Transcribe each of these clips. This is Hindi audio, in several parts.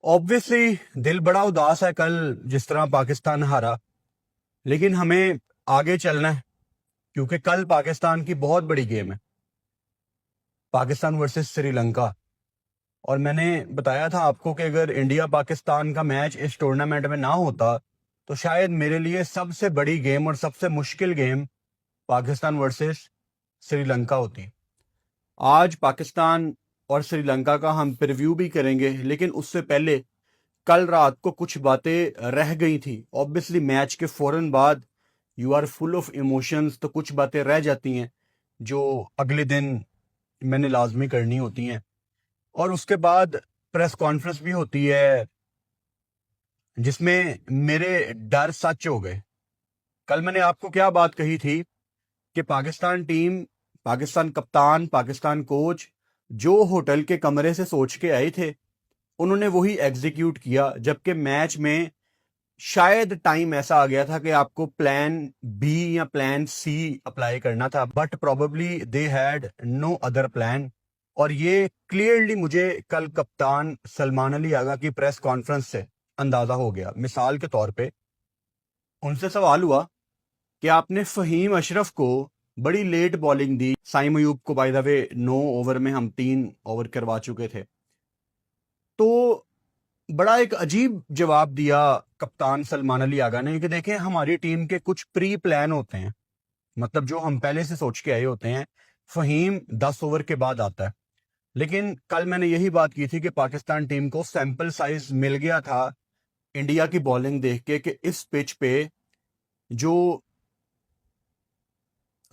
ऑब्वियसली दिल बड़ा उदास है कल जिस तरह पाकिस्तान हारा। लेकिन हमें आगे चलना है क्योंकि कल पाकिस्तान की बहुत बड़ी गेम है, पाकिस्तान वर्सेस श्रीलंका। और मैंने बताया था आपको कि अगर इंडिया पाकिस्तान का मैच इस टूर्नामेंट में ना होता तो शायद मेरे लिए सबसे बड़ी गेम और सबसे मुश्किल गेम पाकिस्तान वर्सेस श्रीलंका होती। आज पाकिस्तान और श्रीलंका का हम प्रीव्यू भी करेंगे, लेकिन उससे पहले कल रात को कुछ बातें रह गई थी। ऑब्वियसली मैच के फौरन बाद you are full of emotions, तो कुछ बातें रह जाती हैं जो अगले दिन मैंने लाजमी करनी होती हैं। और उसके बाद प्रेस कॉन्फ्रेंस भी होती है जिसमें मेरे डर सच हो गए। कल मैंने आपको क्या बात कही थी कि पाकिस्तान टीम, पाकिस्तान कप्तान, पाकिस्तान कोच जो होटल के कमरे से सोच के आए थे उन्होंने वही एग्जीक्यूट किया। जबकि मैच में शायद टाइम ऐसा आ गया था कि आपको प्लान बी या प्लान सी अप्लाई करना था, but probably they had no other plan. और ये क्लियरली मुझे कल कप्तान सलमान अली आगा की प्रेस कॉन्फ्रेंस से अंदाजा हो गया। मिसाल के तौर पे उनसे सवाल हुआ कि आपने फहीम अशरफ को बड़ी लेट बॉलिंग दी, साइम अयूब को बाय द वे 9 ओवर में हम 3 ओवर करवा चुके थे। तो बड़ा एक अजीब जवाब दिया कप्तान सलमान अली आगा ने कि देखें हमारी टीम के कुछ प्री प्लान होते हैं, मतलब जो हम पहले से सोच के आए होते हैं। फहीम 10 ओवर के बाद आता है। लेकिन कल मैंने यही बात की थी कि पाकिस्तान टीम को सैंपल साइज मिल गया था इंडिया की बॉलिंग देख के कि इस पिच पे जो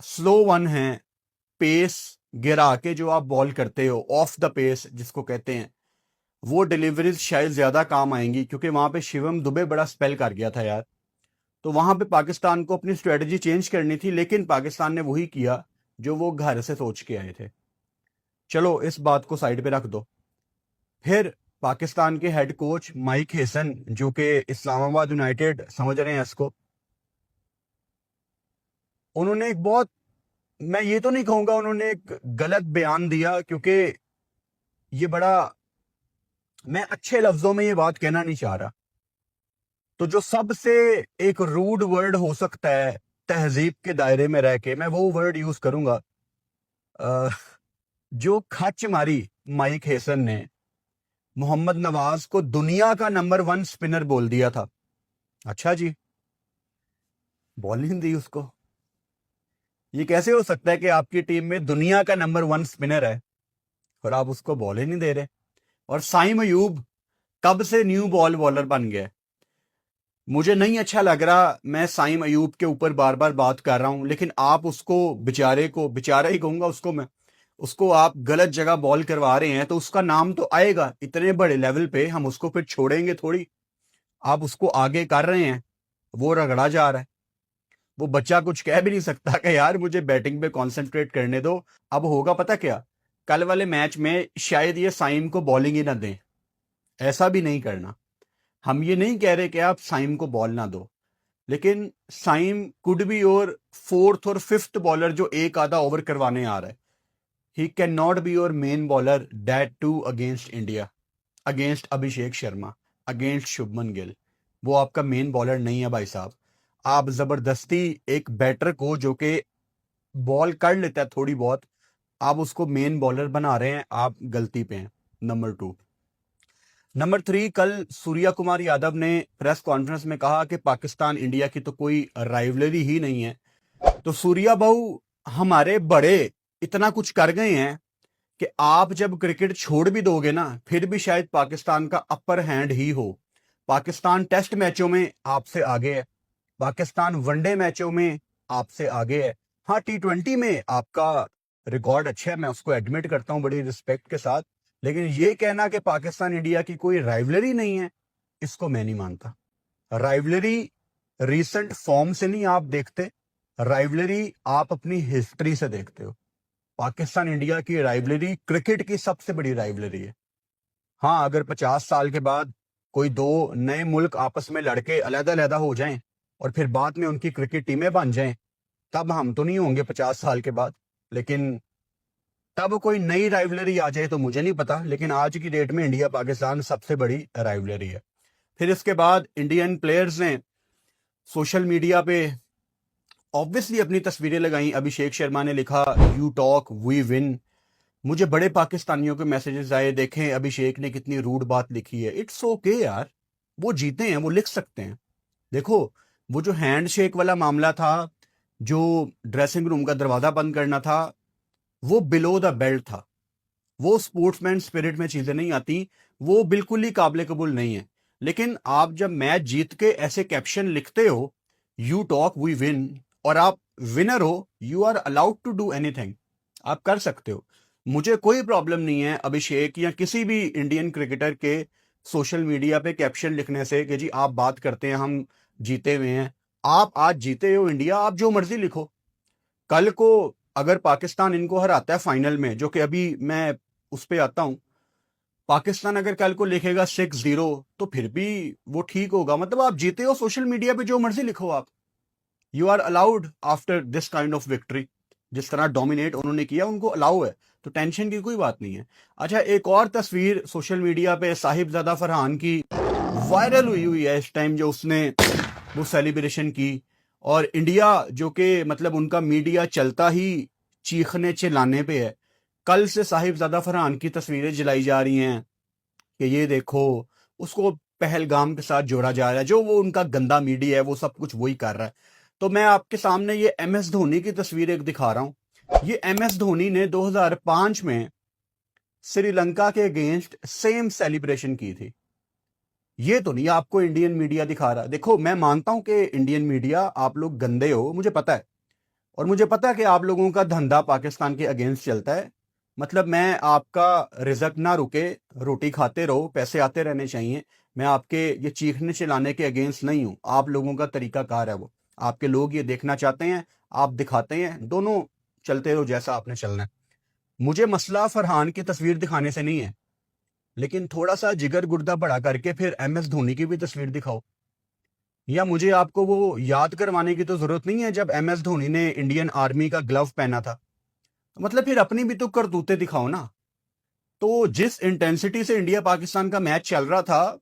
स्लो वन है, पेस गिरा के जो आप बॉल करते हो ऑफ द पेस जिसको कहते हैं, वो डिलीवरीज शायद ज्यादा काम आएंगी। क्योंकि वहां पे शिवम दुबे बड़ा स्पेल कर गया था यार। तो वहां पे पाकिस्तान को अपनी स्ट्रेटजी चेंज करनी थी, लेकिन पाकिस्तान ने वही किया जो वो घर से सोच के आए थे। चलो इस बात को साइड पे रख दो। फिर पाकिस्तान के हेड कोच माइक हेसन, जो कि इस्लामाबाद यूनाइटेड समझ रहे हैं इसको, उन्होंने एक बहुत, मैं ये तो नहीं कहूंगा उन्होंने एक गलत बयान दिया, क्योंकि ये बड़ा, मैं अच्छे लफ्जों में ये बात कहना नहीं चाह रहा। तो जो सबसे एक रूड वर्ड हो सकता है तहजीब के दायरे में रह के, मैं वो वर्ड यूज करूंगा। अ, जो खच मारी माइक हेसन ने मोहम्मद नवाज को दुनिया का नंबर 1 स्पिनर बोल दिया था। अच्छा जी, बॉलिंग दी उसको। ये कैसे हो सकता है कि आपकी टीम में दुनिया का नंबर 1 स्पिनर है और आप उसको बॉल ही नहीं दे रहे? और साइम अयूब कब से न्यू बॉल बॉलर बन गया? मुझे नहीं अच्छा लग रहा मैं साइम अयूब के ऊपर बार बार बात कर रहा हूं, लेकिन आप उसको, बेचारे को बेचारा ही कहूंगा उसको मैं, उसको आप गलत जगह बॉल करवा रहे हैं तो उसका नाम तो आएगा इतने बड़े लेवल पे, हम उसको फिर छोड़ेंगे थोड़ी। आप उसको आगे कर रहे हैं, वो रगड़ा जा रहा है। वो बच्चा कुछ कह भी नहीं सकता कि यार मुझे बैटिंग पे कंसंट्रेट करने दो। अब होगा पता क्या, कल वाले मैच में शायद ये साइम को बॉलिंग ही ना दें। ऐसा भी नहीं करना। हम ये नहीं कह रहे कि आप साइम को बॉल ना दो, लेकिन Saim could be your fourth और फिफ्थ बॉलर जो एक आधा ओवर करवाने आ रहा है। He can not be your main bowler, that too against India, against Abhishek Sharma, against Shubman Gill. वो आपका मेन बॉलर नहीं है भाई साहब। आप जबरदस्ती एक बैटर को जो कि बॉल कर लेता है थोड़ी बहुत, आप उसको मेन बॉलर बना रहे हैं, आप गलती पे हैं। नंबर 2। नंबर 3, कल सूर्या कुमार यादव ने प्रेस कॉन्फ्रेंस में कहा कि पाकिस्तान इंडिया की तो कोई राइवलरी ही नहीं है। तो सूर्या बाबू, हमारे बड़े इतना कुछ कर गए हैं कि आप जब क्रिकेट छोड़ भी दोगे ना, फिर भी शायद पाकिस्तान का अपर हैंड ही हो। पाकिस्तान टेस्ट मैचों में आपसे आगे है, पाकिस्तान वनडे मैचों में आपसे आगे है। हाँ, T20 में आपका रिकॉर्ड अच्छा है, मैं उसको एडमिट करता हूं बड़ी रिस्पेक्ट के साथ। लेकिन ये कहना कि पाकिस्तान इंडिया की कोई राइवलरी नहीं है, इसको मैं नहीं मानता। राइवलरी रीसेंट फॉर्म से नहीं आप देखते, राइवलरी आप अपनी हिस्ट्री से देखते हो। पाकिस्तान इंडिया की राइवलरी क्रिकेट की सबसे बड़ी राइवलरी है। हाँ, अगर 50 साल के बाद कोई दो नए मुल्क आपस में लड़के अलग-अलग हो जाएं और फिर बाद में उनकी क्रिकेट टीमें बन जाएं, तब हम तो नहीं होंगे 50 साल के बाद। लेकिन तब कोई नई राइवलरी आ जाए तो मुझे नहीं पता, लेकिन आज की डेट में इंडिया पाकिस्तान सबसे बड़ी राइवलरी है। फिर इसके बाद इंडियन प्लेयर्स ने सोशल मीडिया पे ऑब्वियसली अपनी तस्वीरें लगाई। अभिषेक शर्मा ने लिखा यू टॉक वी विन। मुझे बड़े पाकिस्तानियों के मैसेजेस आए, देखें अभिषेक ने कितनी रूड बात लिखी है। इट्स ओके यार, वो जीते हैं, वो लिख सकते हैं। देखो, वो जो हैंडशेक वाला मामला था, जो ड्रेसिंग रूम का दरवाजा बंद करना था, वो बिलो द बेल्ट था। वो स्पोर्ट्समैन स्पिरिट में चीजें नहीं आती, वो बिल्कुल ही काबिल कबूल नहीं है। लेकिन आप जब मैच जीत के ऐसे कैप्शन लिखते हो, यू टॉक वी विन, और आप विनर हो, you are allowed to do anything, आप कर सकते हो। मुझे कोई प्रॉब्लम नहीं है अभिषेक या किसी भी इंडियन क्रिकेटर के सोशल मीडिया पे कैप्शन लिखने से कि जी आप बात करते हैं हम जीते हुए हैं। आप आज जीते हो इंडिया, आप जो मर्जी लिखो। कल को अगर पाकिस्तान इनको हराता है फाइनल में, जो कि अभी मैं उस पर आता हूं, पाकिस्तान अगर कल को लिखेगा 6-0 तो फिर भी वो ठीक होगा। मतलब आप जीते हो, सोशल मीडिया पे जो मर्जी लिखो आप, you are allowed after this kind of victory. जिस तरह डोमिनेट उन्होंने किया, उनको अलाउ है, तो टेंशन की कोई बात नहीं है। अच्छा, एक और तस्वीर सोशल मीडिया पे साहिबजादा फरहान की वायरल हुई हुई है इस टाइम, जो उसने वो सेलिब्रेशन की। और इंडिया जो कि मतलब उनका मीडिया चलता ही चीखने चिल्लाने पे है, कल से साहिबजादा फरहान की तस्वीरें जलाई जा रही हैं कि ये देखो, उसको पहलगाम के साथ जोड़ा जा रहा है। जो वो उनका गंदा मीडिया है वो सब कुछ वही कर रहा है। तो मैं आपके सामने ये MS धोनी की तस्वीर एक दिखा रहा हूं। ये MS धोनी ने 2005 में श्रीलंका के अगेंस्ट सेम सेलिब्रेशन की थी। ये तो नहीं आपको इंडियन मीडिया दिखा रहा। देखो, मैं मानता हूं कि इंडियन मीडिया आप लोग गंदे हो, मुझे पता है, और मुझे पता है कि आप लोगों का धंधा पाकिस्तान के अगेंस्ट चलता है। मतलब मैं आपका रिजक ना रुके, रोटी खाते रहो, पैसे आते रहने चाहिए। मैं आपके ये चीखने चिल्लाने के अगेंस्ट नहीं हूं। आप लोगों का तरीका कार है वो, आपके लोग ये देखना चाहते हैं, आप दिखाते हैं, दोनों चलते रहो जैसा आपने चलना है। मुझे मसला फरहान की तस्वीर दिखाने से नहीं है, लेकिन थोड़ा सा जिगर गुर्दा बड़ा करके फिर MS धोनी की भी तस्वीर दिखाओ। या मुझे आपको वो याद करवाने की तो जरूरत नहीं है जब MS धोनी ने इंडियन आर्मी का ग्लव पहना था। मतलब फिर अपनी भी तो करतूते दिखाओ ना। तो जिस इंटेंसिटी से इंडिया पाकिस्तान का मैच चल रहा था,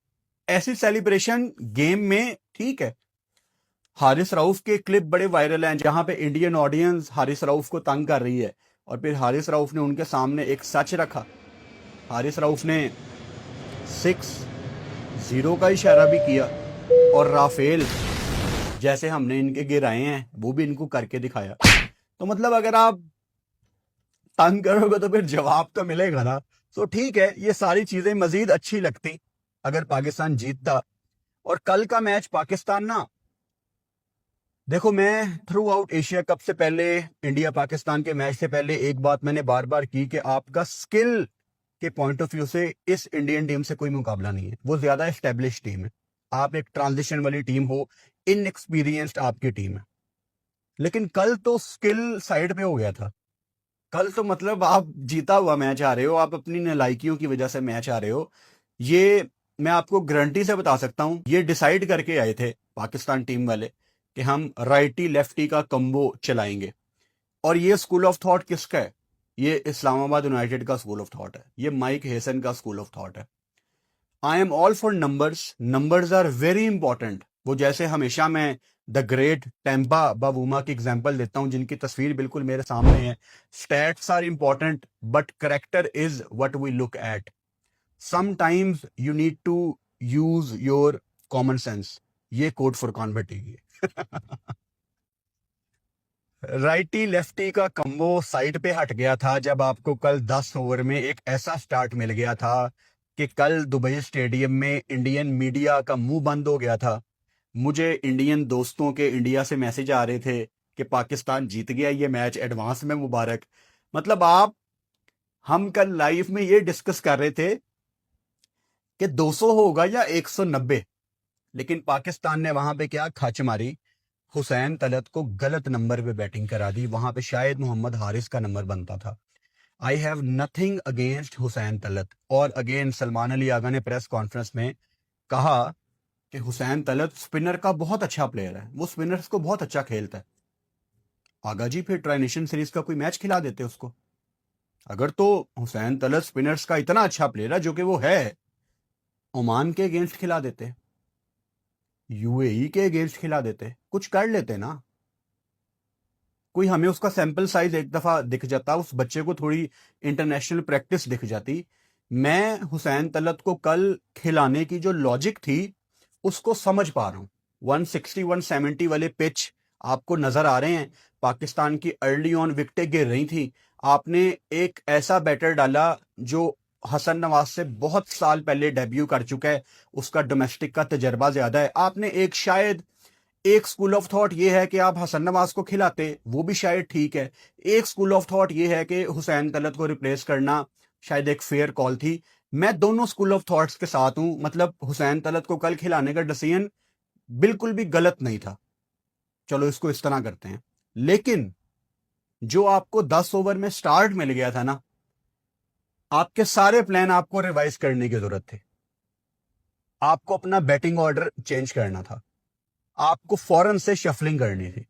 ऐसी सेलिब्रेशन गेम में ठीक है। हारिस रऊफ के क्लिप बड़े वायरल हैं जहां पे इंडियन ऑडियंस हारिस रऊफ को तंग कर रही है, और फिर हारिस रऊफ ने उनके सामने एक सच रखा। हारिस रऊफ ने 6-0 का इशारा भी किया, और राफेल जैसे हमने इनके गिराए हैं वो भी इनको करके दिखाया। तो मतलब अगर आप तंग करोगे तो फिर जवाब तो मिलेगा ना। तो ठीक है, ये सारी चीजें मजीद अच्छी लगती अगर पाकिस्तान जीतता। और कल का मैच पाकिस्तान ना, देखो, मैं थ्रू आउट एशिया कप से पहले, इंडिया पाकिस्तान के मैच से पहले एक बात मैंने बार बार की कि आपका स्किल के पॉइंट ऑफ व्यू से इस इंडियन टीम से कोई मुकाबला नहीं है। वो ज्यादा एस्टेब्लिश टीम है, आप एक ट्रांजिशन वाली टीम हो, इनएक्सपीरियंस्ड आपकी टीम है। लेकिन कल तो स्किल साइड पे हो गया था। कल तो मतलब आप जीता हुआ मैच आ रहे हो, आप अपनी नालायकियों की वजह से मैच आ रहे हो। ये मैं आपको गारंटी से बता सकता हूं, ये डिसाइड करके आए थे पाकिस्तान टीम वाले कि हम राइटी लेफ्टी का कंबो चलाएंगे। और ये स्कूल ऑफ थॉट किसका है? ये इस्लामाबाद यूनाइटेड का स्कूल ऑफ थॉट है, ये माइक हेसन का स्कूल ऑफ थॉट है। I am all for numbers, numbers are very important. वो जैसे हमेशा मैं द ग्रेट टेम्पा बावूमा की एग्जांपल देता हूं, जिनकी तस्वीर बिल्कुल मेरे सामने है। Stats are important but character is what we look at. Sometimes you need to use your common sense. ये कोड फुरकान भट्टी की राइटी लेफ्टी का कंबो साइड पे हट गया था जब आपको कल 10 ओवर में एक ऐसा स्टार्ट मिल गया था कि कल दुबई स्टेडियम में इंडियन मीडिया का मुंह बंद हो गया था। मुझे इंडियन दोस्तों के इंडिया से मैसेज आ रहे थे कि पाकिस्तान जीत गया ये मैच, एडवांस में मुबारक। मतलब हम कल लाइव में ये डिस्कस कर रहे थे कि 200 होगा या 190, लेकिन पाकिस्तान ने वहां पे क्या खच मारी, हुसैन तलत को गलत नंबर पे बैटिंग करा दी। वहां पे शायद मोहम्मद हारिस का नंबर बनता था। I have nothing against Hussain Talat. और अगेन सलमान अली आगा ने प्रेस कॉन्फ्रेंस में कहा कि हुसैन तलत स्पिनर का बहुत अच्छा प्लेयर है, वो स्पिनर्स को बहुत अच्छा खेलता है। आगा जी, फिर ट्राई नेशन सीरीज का कोई मैच खिला देते उसको। अगर तो हुसैन तलत स्पिनर्स का इतना अच्छा प्लेयर है जो कि वो है, ओमान के अगेंस्ट खिला देते, यूएई के अगेंस्ट खिला देते, कुछ कर लेते ना। कोई हमें उसका सैंपल साइज एक दफा दिख जाता, उस बच्चे को थोड़ी इंटरनेशनल प्रैक्टिस दिख जाती। मैं हुसैन तलत को कल खिलाने की जो लॉजिक थी उसको समझ पा रहा हूं। 160 170 वाले पिच आपको नजर आ रहे हैं, पाकिस्तान की अर्ली ऑन विकेटें गिर रही थी, आपने एक ऐसा बैटर डाला जो हसन नवाज से बहुत साल पहले डेब्यू कर चुका है, उसका डोमेस्टिक का तजर्बा ज्यादा है। आपने एक शायद एक स्कूल ऑफ थॉट ये है कि आप हसन नवाज को खिलाते, वो भी शायद ठीक है। एक स्कूल ऑफ थॉट ये है कि हुसैन तलत को रिप्लेस करना शायद एक फेयर कॉल थी। मैं दोनों स्कूल ऑफ थॉट्स के साथ हूं, मतलब हुसैन तलत को कल खिलाने का डिसीजन बिल्कुल भी गलत नहीं था, चलो इसको इस तरह करते हैं। लेकिन जो आपको 10 ओवर में स्टार्ट मिल गया था ना, आपके सारे प्लान आपको रिवाइज करने की जरूरत थी। आपको अपना बैटिंग ऑर्डर चेंज करना था, आपको फौरन से शफलिंग करनी थी।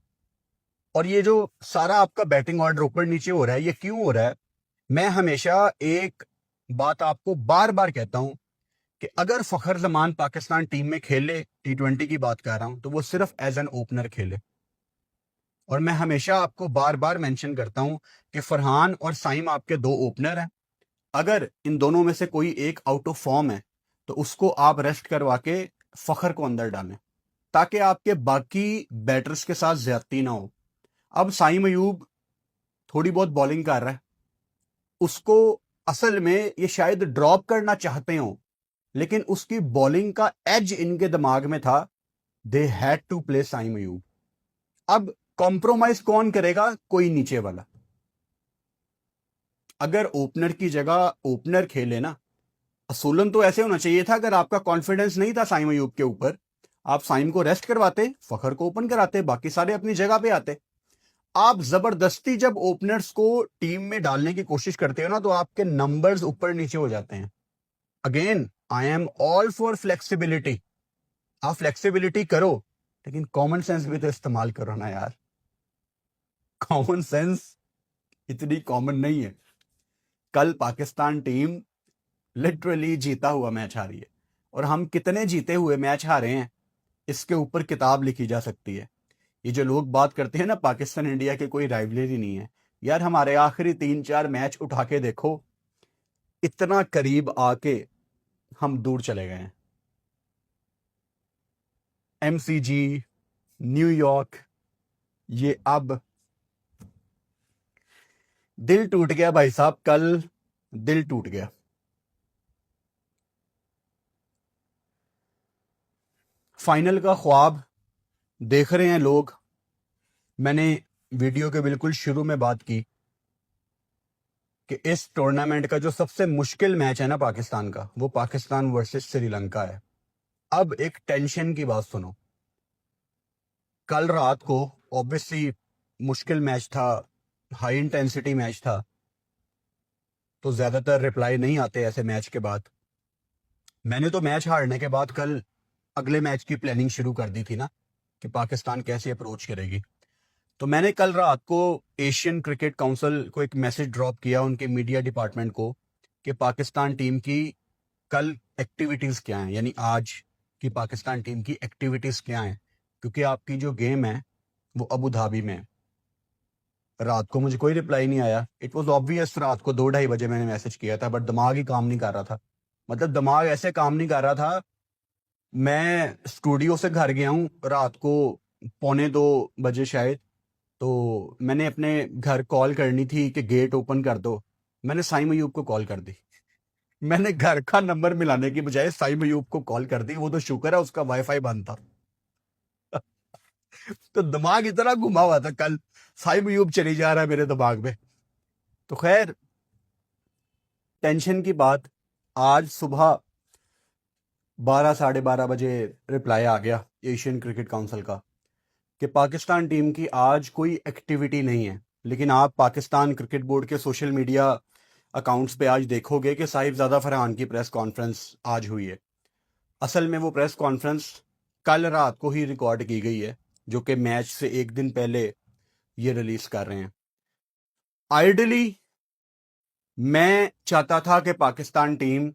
और ये जो सारा आपका बैटिंग ऑर्डर ऊपर नीचे हो रहा है, ये क्यों हो रहा है? मैं हमेशा एक बात आपको बार बार कहता हूं कि अगर फखर जमान पाकिस्तान टीम में खेले, T20 की बात कर रहा हूं, तो वो सिर्फ एज एन ओपनर खेले। और मैं हमेशा आपको बार बार मेंशन करता हूं कि फरहान और साइम आपके दो ओपनर हैं। अगर इन दोनों में से कोई एक आउट ऑफ फॉर्म है तो उसको आप रेस्ट करवा के फखर को अंदर डालें, ताकि आपके बाकी बैटर्स के साथ ज्यादती ना हो। अब साइम अयूब थोड़ी बहुत बॉलिंग कर रहा है, उसको असल में ये शायद ड्रॉप करना चाहते हो, लेकिन उसकी बॉलिंग का एज इनके दिमाग में था, they had to play Saim Ayub. अब कॉम्प्रोमाइज कौन करेगा? कोई नीचे वाला। अगर ओपनर की जगह ओपनर खेले ना, असूलन तो ऐसे होना चाहिए था, अगर आपका कॉन्फिडेंस नहीं था साइम अयूब के ऊपर, आप साइम को रेस्ट करवाते, फखर को ओपन कराते, बाकी सारे अपनी जगह पे आते। आप जबरदस्ती जब ओपनर्स को टीम में डालने की कोशिश करते हो ना, तो आपके नंबर्स ऊपर नीचे हो जाते हैं। Again, I am all for flexibility, आप फ्लेक्सिबिलिटी करो, लेकिन कॉमन सेंस भी तो इस्तेमाल करो ना यार। कॉमन सेंस इतनी कॉमन नहीं है। कल पाकिस्तान टीम लिटरली जीता हुआ मैच हारी है, और हम कितने जीते हुए मैच हारे हैं इसके ऊपर किताब लिखी जा सकती है। ये जो लोग बात करते हैं ना पाकिस्तान इंडिया के कोई राइवलरी नहीं है, यार हमारे आखिरी 3-4 मैच उठा के देखो, इतना करीब आके हम दूर चले गए हैं। MCG, न्यूयॉर्क, ये अब दिल टूट गया भाई साहब, कल दिल टूट गया। फाइनल का ख्वाब देख रहे हैं लोग। मैंने वीडियो के बिल्कुल शुरू में बात की कि इस टूर्नामेंट का जो सबसे मुश्किल मैच है ना पाकिस्तान का, वो पाकिस्तान वर्सेस श्रीलंका है। अब एक टेंशन की बात सुनो, कल रात को ऑब्वियसली मुश्किल मैच था, हाई इंटेंसिटी मैच था, तो ज्यादातर रिप्लाई नहीं आते ऐसे मैच के बाद। मैंने तो मैच हारने के बाद कल अगले मैच की प्लानिंग शुरू कर दी थी ना, कि पाकिस्तान कैसे अप्रोच करेगी। तो मैंने कल रात को एशियन क्रिकेट काउंसिल को एक मैसेज ड्रॉप किया, उनके मीडिया डिपार्टमेंट को, कि पाकिस्तान टीम की कल एक्टिविटीज क्या हैं, यानी आज की पाकिस्तान टीम की एक्टिविटीज क्या हैं, क्योंकि आपकी जो गेम है वो अबू धाबी में है। रात को मुझे कोई रिप्लाई नहीं आया। इट वॉज ऑब्वियस, रात को 2-2:30 बजे मैंने मैसेज किया था, बट दिमाग ही काम नहीं कर रहा था। मतलब दिमाग ऐसे काम नहीं कर रहा था, मैं स्टूडियो से घर गया हूँ रात को 1:45 शायद, तो मैंने अपने घर कॉल करनी थी कि गेट ओपन कर दो, मैंने साइम अयूब को कॉल कर दी। मैंने घर का नंबर मिलाने की बजाय साइम अयूब को कॉल कर दी, वो तो शुक्र है उसका वाईफाई बंद था। तो दिमाग इतना घुमा हुआ था कल, साइम अयूब चली जा रहा है मेरे दिमाग में। तो खैर, टेंशन की बात, आज सुबह 12-12:30 बजे रिप्लाई आ गया एशियन क्रिकेट काउंसिल का कि पाकिस्तान टीम की आज कोई एक्टिविटी नहीं है। लेकिन आप पाकिस्तान क्रिकेट बोर्ड के सोशल मीडिया अकाउंट्स पे आज देखोगे कि साहिबजादा फरहान की प्रेस कॉन्फ्रेंस आज हुई है। असल में वो प्रेस कॉन्फ्रेंस कल रात को ही रिकॉर्ड की गई है, जो कि मैच से एक दिन पहले ये रिलीज कर रहे हैं। आइडली मैं चाहता था कि पाकिस्तान टीम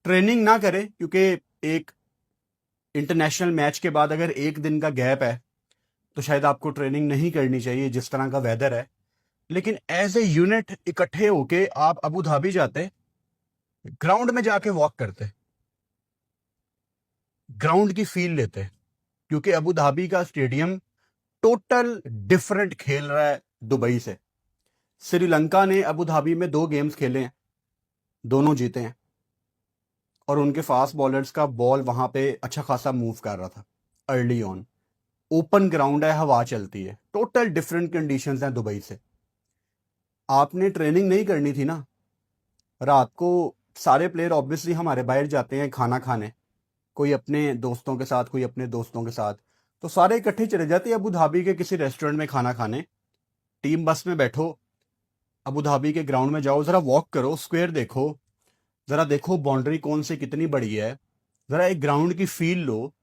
ट्रेनिंग ना करे, क्योंकि एक इंटरनेशनल मैच के बाद अगर एक दिन का गैप है तो शायद आपको ट्रेनिंग नहीं करनी चाहिए जिस तरह का वेदर है। लेकिन एज ए यूनिट इकट्ठे होके आप अबू धाबी जाते, ग्राउंड में जाके वॉक करते, ग्राउंड की फील लेते, क्योंकि अबू धाबी का स्टेडियम टोटल डिफरेंट खेल रहा है दुबई से। श्रीलंका ने अबू धाबी में 2 गेम्स खेले हैं, दोनों जीते हैं, और उनके फास्ट बॉलर्स का बॉल वहां पे अच्छा खासा मूव कर रहा था अर्ली ऑन। ओपन ग्राउंड है, हवा चलती है, टोटल डिफरेंट कंडीशंस हैं दुबई से। आपने ट्रेनिंग नहीं करनी थी ना। रात को सारे प्लेयर ऑब्वियसली हमारे बाहर जाते हैं खाना खाने, कोई अपने दोस्तों के साथ, कोई अपने दोस्तों के साथ, तो सारे इकट्ठे चले जाते हैं अबू धाबी के किसी रेस्टोरेंट में खाना खाने। टीम बस में बैठो, अबू धाबी के ग्राउंड में जाओ, जरा वॉक करो, स्क्वायर देखो, जरा देखो बाउंड्री कौन सी कितनी बड़ी है, जरा एक ग्राउंड की फील लो,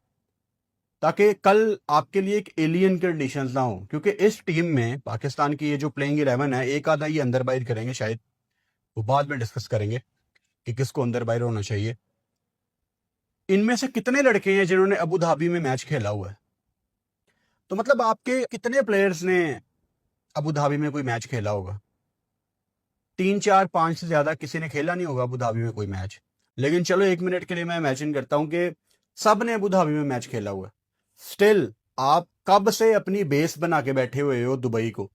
ताकि कल आपके लिए एक एलियन कंडीशंस ना हो। क्योंकि इस टीम में पाकिस्तान की ये जो प्लेइंग 11 है, एक आधा ये अंदर बाहर करेंगे शायद, वो बाद में डिस्कस करेंगे कि किसको अंदर बाहर होना चाहिए। इनमें से कितने लड़के हैं जिन्होंने अबू धाबी में मैच खेला हुआ है? तो मतलब आपके कितने प्लेयर्स ने अबू धाबी में कोई मैच खेला होगा? 3 4 5 से ज्यादा किसी ने खेला नहीं होगा अबू धाबी में कोई मैच। लेकिन चलो 1 मिनट के लिए मैं इमेजिन करता हूं कि सब ने अबू धाबी में मैच खेला हुआ है। स्टिल आप कब से अपनी बेस बना के बैठे हुए हो दुबई को।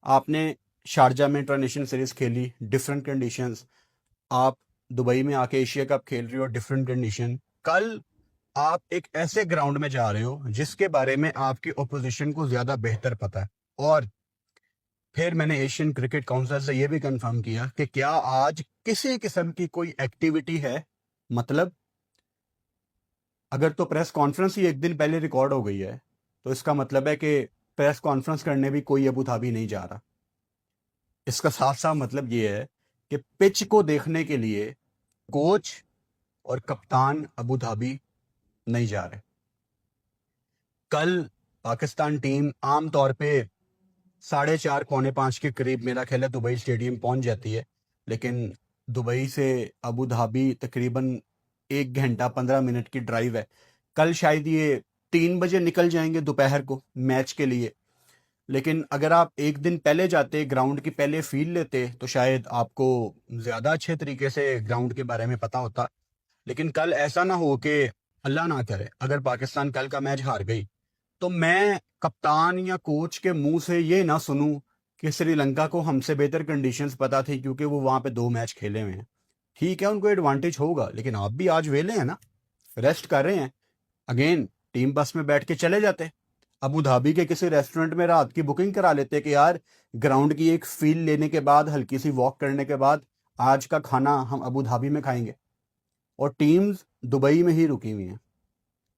आपने शारजा में इंटरनेशनल सीरीज खेली, डिफरेंट कंडीशंस। आप दुबई में आके एशिया कप खेल रहे हो, डिफरेंट कंडीशन। कल आप एक ऐसे ग्राउंड में जा रहे हो जिसके बारे में आपकी ओपोजिशन को ज्यादा बेहतर पता है। और फिर मैंने एशियन क्रिकेट काउंसिल से यह भी कंफर्म किया कि क्या आज किसी किस्म की कोई एक्टिविटी है, मतलब अगर तो प्रेस कॉन्फ्रेंस ही एक दिन पहले रिकॉर्ड हो गई है तो इसका मतलब है कि प्रेस कॉन्फ्रेंस करने भी कोई अबू धाबी नहीं जा रहा। इसका साफ साफ मतलब ये है कि पिच को देखने के लिए कोच और कप्तान अबू धाबी नहीं जा रहे। कल पाकिस्तान टीम आमतौर पे 4:30 4:45 के करीब मेरा ख्याल है दुबई स्टेडियम पहुंच जाती है। लेकिन दुबई से अबू धाबी तकरीबन 1 घंटा 15 मिनट की ड्राइव है। कल शायद ये 3 बजे निकल जाएंगे दोपहर को मैच के लिए। लेकिन अगर आप एक दिन पहले जाते, ग्राउंड की पहले फील लेते, तो शायद आपको ज़्यादा अच्छे तरीके से ग्राउंड के बारे में पता होता। लेकिन कल ऐसा ना हो कि अल्लाह ना करे अगर पाकिस्तान कल का मैच हार गई तो मैं कप्तान या कोच के मुंह से ये ना सुनूं कि श्रीलंका को हमसे बेहतर कंडीशंस पता थी क्योंकि वो वहां पे 2 मैच खेले हुए हैं। ठीक है, उनको एडवांटेज होगा, लेकिन आप भी आज वेले हैं ना, रेस्ट कर रहे हैं। अगेन टीम बस में बैठ के चले जाते, अबू धाबी के किसी रेस्टोरेंट में रात की बुकिंग करा लेते कि यार ग्राउंड की एक फील लेने के बाद, हल्की सी वॉक करने के बाद आज का खाना हम अबू धाबी में खाएंगे। और टीम्स दुबई में ही रुकी हुई हैं।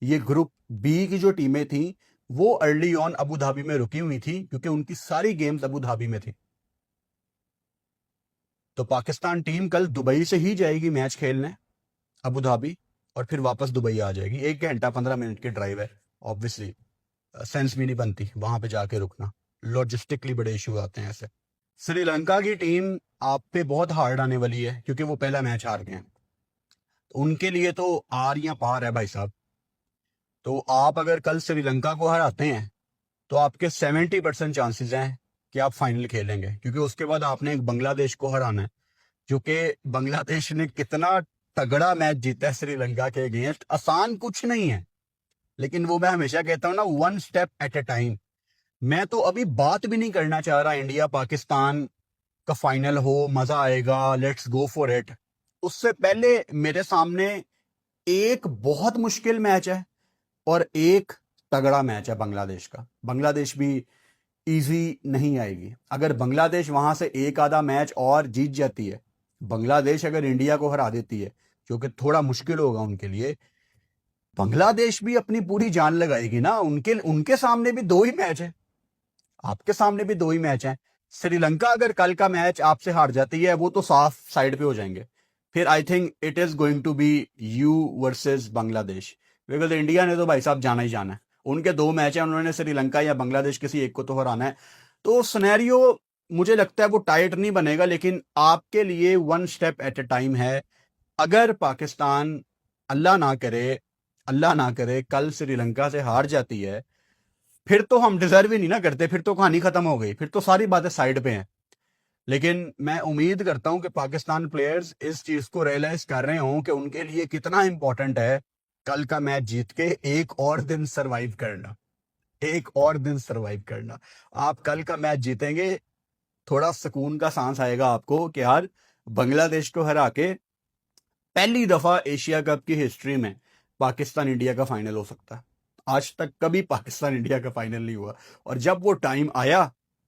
ये ग्रुप बी की जो टीमें थी वो अर्ली ऑन अबू धाबी में रुकी हुई थी क्योंकि उनकी सारी गेम्स अबू धाबी में थी। तो पाकिस्तान टीम कल दुबई से ही जाएगी मैच खेलने अबू धाबी, और फिर वापस दुबई आ जाएगी। 1 घंटा 15 मिनट की ड्राइव है। ऑब्वियसली सेंस भी नहीं बनती वहां पे जाके रुकना, लॉजिस्टिकली बड़े इशू आते हैं ऐसे। श्रीलंका की टीम आप पे बहुत हार्ड आने वाली है क्योंकि वो पहला मैच हार गए हैं। उनके लिए तो आर या पार है भाई साहब। तो आप अगर कल श्रीलंका को हराते हैं तो आपके 70% चांसेस हैं कि आप फाइनल खेलेंगे, क्योंकि उसके बाद आपने एक बांग्लादेश को हराना है, जो कि बांग्लादेश ने कितना तगड़ा मैच जीता है श्रीलंका के अगेंस्ट। आसान कुछ नहीं है, लेकिन वो मैं हमेशा कहता हूं ना, 1 स्टेप एट ए टाइम। मैं तो अभी बात भी नहीं करना चाह रहा इंडिया पाकिस्तान का फाइनल हो, मजा आएगा, लेट्स गो फॉर इट। उससे पहले मेरे सामने एक बहुत मुश्किल मैच है और एक तगड़ा मैच है बांग्लादेश का। बांग्लादेश भी इजी नहीं आएगी। अगर बांग्लादेश वहां से एक आधा मैच और जीत जाती है, बांग्लादेश अगर इंडिया को हरा देती है, जो कि थोड़ा मुश्किल होगा उनके लिए, बांग्लादेश भी अपनी पूरी जान लगाएगी ना। उनके उनके सामने भी 2 ही मैच है, आपके सामने भी 2 ही मैच है। श्रीलंका अगर कल का मैच आपसे हार जाती है, वो तो साफ साइड पे हो जाएंगे। फिर I think it is going to be you versus Bangladesh, because India ने तो भाई साहब जाना ही जाना है। उनके 2 मैच है, उन्होंने श्रीलंका या बांग्लादेश किसी एक को तो हराना है। तो सिनेरियो मुझे लगता है वो टाइट नहीं बनेगा, लेकिन आपके लिए one step at A time है। अगर पाकिस्तान अल्लाह ना करे कल श्रीलंका से हार जाती है, फिर तो हम डिजर्व ही नहीं ना करते, फिर तो कहानी खत्म हो गई, फिर तो सारी बातें साइड पे हैं। लेकिन मैं उम्मीद करता हूं कि पाकिस्तान प्लेयर्स इस चीज को रियलाइज कर रहे हों कि उनके लिए कितना इंपॉर्टेंट है कल का मैच जीत के एक और दिन सरवाइव करना, एक और दिन सरवाइव करना। आप कल का मैच जीतेंगे, थोड़ा सुकून का सांस आएगा आपको कि यार बांग्लादेश को हरा के पहली दफा एशिया कप की हिस्ट्री में पाकिस्तान इंडिया का फाइनल हो सकता है। आज तक कभी पाकिस्तान इंडिया का फाइनल नहीं हुआ, और जब वो टाइम आया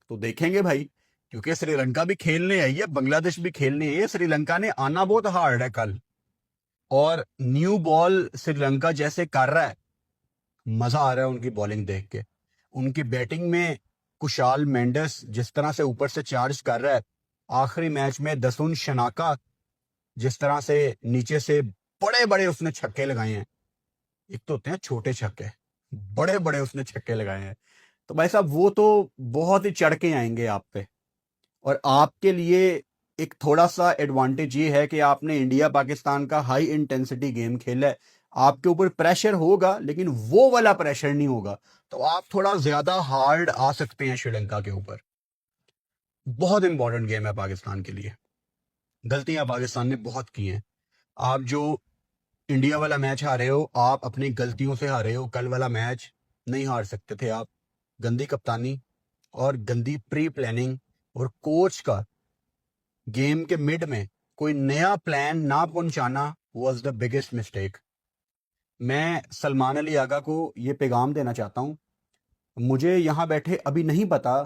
तो देखेंगे भाई, क्योंकि श्रीलंका भी खेलने आई है, बांग्लादेश भी खेलने आई है। श्रीलंका ने आना बहुत हार्ड है कल, और न्यू बॉल श्रीलंका जैसे कर रहा है, मजा आ रहा है उनकी बॉलिंग देख के। उनकी बैटिंग में कुशाल मेंडिस जिस तरह से ऊपर से चार्ज कर रहा है, आखिरी मैच में दसुन शनाका जिस तरह से नीचे से बड़े बड़े उसने छक्के लगाए हैं, एक तो होते हैं छोटे छक्के, बड़े बड़े उसने छक्के लगाए हैं। तो भाई साहब वो तो बहुत ही चढ़ के आएंगे आप पे। और आपके लिए एक थोड़ा सा एडवांटेज ये है कि आपने इंडिया पाकिस्तान का हाई इंटेंसिटी गेम खेला है, आपके ऊपर प्रेशर होगा लेकिन वो वाला प्रेशर नहीं होगा, तो आप थोड़ा ज्यादा हार्ड आ सकते हैं श्रीलंका के ऊपर। बहुत इंपॉर्टेंट गेम है पाकिस्तान के लिए। गलतियां पाकिस्तान ने बहुत की हैं। आप जो इंडिया वाला मैच हारे हो, आप अपनी गलतियों से हारे हो। कल वाला मैच नहीं हार सकते थे आप। गंदी कप्तानी और गंदी प्री प्लानिंग, और कोच का गेम के मिड में कोई नया प्लान ना पहुंचाना वाज द बिगेस्ट मिस्टेक। मैं सलमान अली आगा को ये पैगाम देना चाहता हूं, मुझे यहां बैठे अभी नहीं पता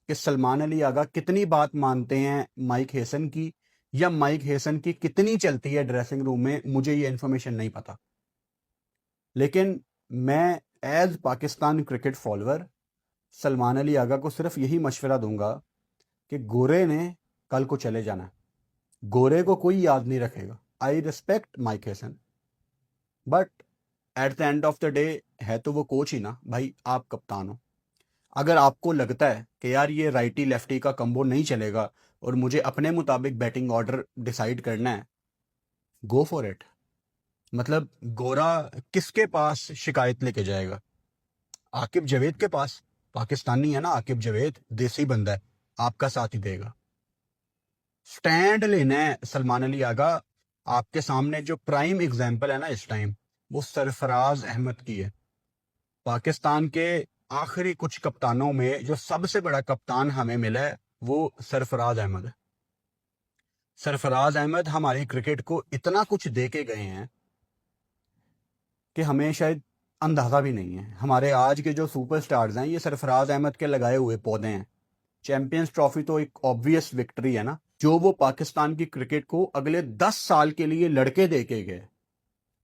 कि सलमान अली आगा कितनी बात मानते हैं माइक हेसन की, या माइक हेसन की कितनी चलती है ड्रेसिंग रूम में, मुझे ये इन्फॉर्मेशन नहीं पता। लेकिन मैं as Pakistan cricket follower Salman Ali Agha को सिर्फ यही मशवरा दूंगा कि गोरे ने कल को चले जाना है, गोरे को कोई याद नहीं रखेगा। I respect Mike Hesson, but at the end of the day है तो वो कोच ही ना भाई, आप कप्तान हो। अगर आपको लगता है कि यार ये राइटी लेफ्टी का कंबो नहीं चलेगा और मुझे अपने मुताबिक बैटिंग ऑर्डर डिसाइड करना है, गो फॉर इट। मतलब गोरा किसके पास शिकायत लेके जाएगा? आकिब जावेद के पास। पाकिस्तानी है ना आकिब जावेद, देसी बंदा है, आपका साथ ही देगा। स्टैंड लेना है सलमान अली आगा। आपके सामने जो प्राइम एग्जाम्पल है ना इस टाइम, वो सरफराज अहमद की है। पाकिस्तान के आखिरी कुछ कप्तानों में जो सबसे बड़ा कप्तान हमें मिला है वो सरफराज अहमद है। सरफराज अहमद हमारी क्रिकेट को इतना कुछ दे के गए हैं कि हमें शायद अंदाजा भी नहीं है। हमारे आज के जो सुपरस्टार्स हैं ये सरफराज अहमद के लगाए हुए पौधे हैं। चैंपियंस ट्रॉफी तो एक ऑब्वियस विक्ट्री है ना, जो वो पाकिस्तान की क्रिकेट को अगले 10 साल के लिए लड़के दे के गए,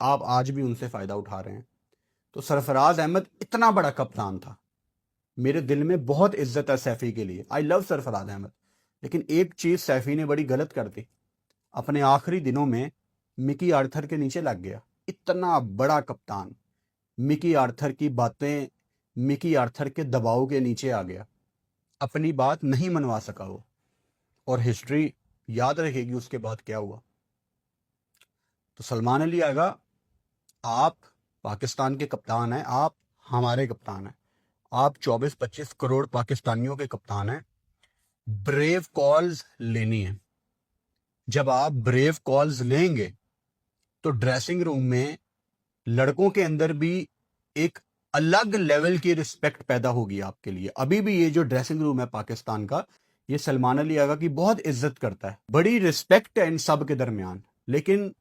आप आज भी उनसे फायदा उठा रहे हैं। तो सरफराज अहमद इतना बड़ा कप्तान था, मेरे दिल में बहुत इज्जत है सैफी के लिए, आई लव सरफराज अहमद। लेकिन एक चीज सैफी ने बड़ी गलत कर दी, अपने आखिरी दिनों में मिकी आर्थर के नीचे लग गया। इतना बड़ा कप्तान, मिकी आर्थर की बातें, मिकी आर्थर के दबाव के नीचे आ गया, अपनी बात नहीं मनवा सका वो, और हिस्ट्री याद रखेगी उसके बाद क्या हुआ। तो सलमान अली आगा, आप पाकिस्तान के कप्तान हैं, आप हमारे कप्तान हैं, आप 24-25 करोड़ पाकिस्तानियों के कप्तान हैं। ब्रेव कॉल्स लेनी है। जब आप ब्रेव कॉल्स लेंगे तो ड्रेसिंग रूम में लड़कों के अंदर भी एक अलग लेवल की रिस्पेक्ट पैदा होगी आपके लिए। अभी भी ये जो ड्रेसिंग रूम है पाकिस्तान का, ये सलमान अली आगा की बहुत इज्जत करता है, बड़ी रिस्पेक्ट है इन सब के दरमियान। लेकिन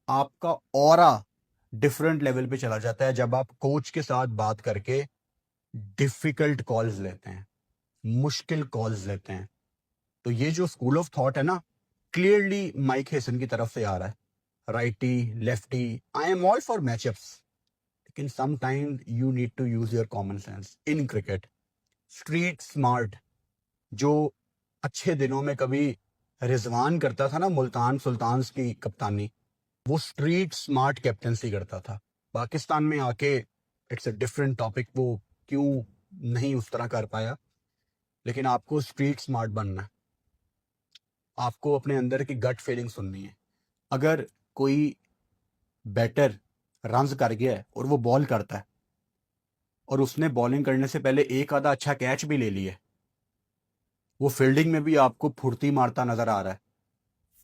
आपका ऑरा डिफरेंट लेवल पे चला जाता है जब आप कोच के साथ बात करके डिफिकल्ट कॉल्स लेते हैं, मुश्किल कॉल्स लेते हैं। तो ये जो स्कूल ऑफ थॉट है ना, क्लियरली माइक हेसन की तरफ से आ रहा है। Righty lefty, I am all for matchups, लेकिन sometimes you need to use your common sense in cricket. Street smart, जो अच्छे दिनों में कभी रिजवान करता था ना मुल्तान सुल्तान्स की कप्तानी, वो स्ट्रीट स्मार्ट कैप्टनसी करता था। पाकिस्तान में आके इट्स अ डिफरेंट टॉपिक, वो क्यों नहीं उस तरह कर पाया। लेकिन आपको स्ट्रीट स्मार्ट बनना है। आपको अपने अंदर की गट फीलिंग सुननी है। अगर कोई बैटर रन्स कर गया है और वो बॉल करता है और उसने बॉलिंग करने से पहले एक आधा अच्छा कैच भी ले लिया, वो फील्डिंग में भी आपको फुर्ती मारता नजर आ रहा है,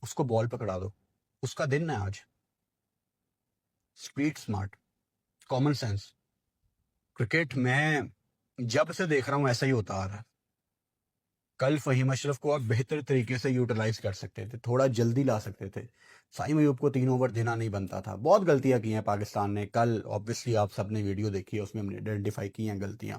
उसको बॉल पकड़ा दो। उसका दिन है आज। Street smart, common sense. Cricket मैं जब से देख रहा हूं ऐसा ही होता आ रहा है। कल फहीम अशरफ को आप बेहतर तरीके से यूटिलाइज कर सकते थे, थोड़ा जल्दी ला सकते थे। साइम अयूब को 3 ओवर देना नहीं बनता था। बहुत गलतियां की हैं पाकिस्तान ने कल, ऑब्वियसली आप सबने वीडियो देखी है, उसमें हमने आइडेंटिफाई की हैं गलतियां।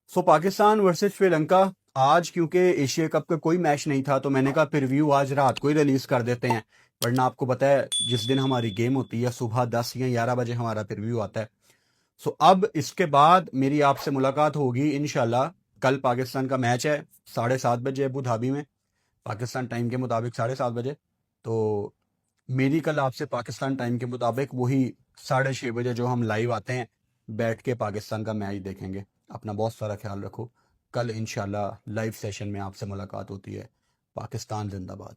सो पाकिस्तान वर्सेस श्रीलंका आज, क्योंकि एशिया कप का कोई मैच नहीं था तो मैंने कहा प्रीव्यू आज रात को ही रिलीज कर देते हैं, वरना आपको पता है जिस दिन हमारी गेम होती है सुबह 10 या 11 बजे हमारा प्रीव्यू आता है। सो अब इसके बाद मेरी आपसे मुलाकात होगी इंशाल्लाह। कल पाकिस्तान का मैच है 7:30 बजे अबू धाबी में, पाकिस्तान टाइम के मुताबिक 7:30 बजे। तो मेरी कल आपसे पाकिस्तान टाइम के मुताबिक वही 6:30 बजे जो हम लाइव आते हैं, बैठ के पाकिस्तान का मैच देखेंगे। अपना बहुत सारा ख्याल रखो। कल इंशाल्लाह लाइव सेशन में आपसे मुलाकात होती है। पाकिस्तान जिंदाबाद।